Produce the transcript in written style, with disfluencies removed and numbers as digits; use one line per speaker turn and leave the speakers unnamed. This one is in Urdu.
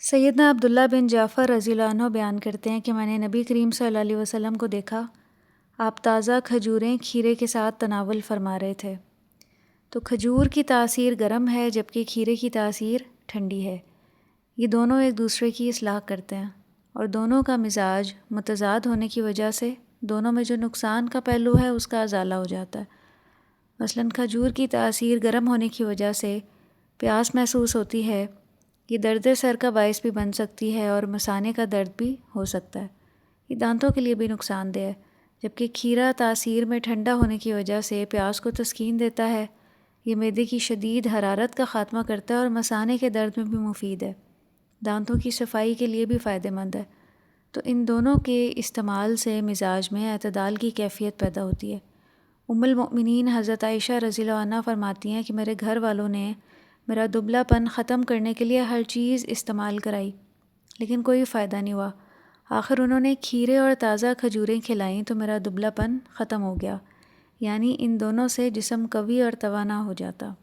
سیدنا عبداللہ بن جعفر رضی اللہ عنہ بیان کرتے ہیں کہ میں نے نبی کریم صلی اللہ علیہ وسلم کو دیکھا، آپ تازہ کھجوریں کھیرے کے ساتھ تناول فرما رہے تھے۔ تو کھجور کی تاثیر گرم ہے جبکہ کھیرے کی تاثیر ٹھنڈی ہے۔ یہ دونوں ایک دوسرے کی اصلاح کرتے ہیں اور دونوں کا مزاج متضاد ہونے کی وجہ سے دونوں میں جو نقصان کا پہلو ہے اس کا ازالہ ہو جاتا ہے۔ مثلاً کھجور کی تاثیر گرم ہونے کی وجہ سے پیاس محسوس ہوتی ہے، یہ درد سر کا باعث بھی بن سکتی ہے اور مثانے کا درد بھی ہو سکتا ہے۔ یہ دانتوں کے لیے بھی نقصان دہ ہے، جبکہ کھیرا تاثیر میں ٹھنڈا ہونے کی وجہ سے پیاس کو تسکین دیتا ہے، یہ معدے کی شدید حرارت کا خاتمہ کرتا ہے اور مثانے کے درد میں بھی مفید ہے، دانتوں کی صفائی کے لیے بھی فائدہ مند ہے۔ تو ان دونوں کے استعمال سے مزاج میں اعتدال کی کیفیت پیدا ہوتی ہے۔ ام المؤمنین حضرت عائشہ رضی اللہ عنہ فرماتی ہیں کہ میرے گھر والوں نے میرا دبلا پن ختم کرنے کے لیے ہر چیز استعمال کرائی لیکن کوئی فائدہ نہیں ہوا۔ آخر انہوں نے کھیرے اور تازہ کھجوریں کھلائیں تو میرا دبلا پن ختم ہو گیا، یعنی ان دونوں سے جسم قوی اور توانا ہو جاتا۔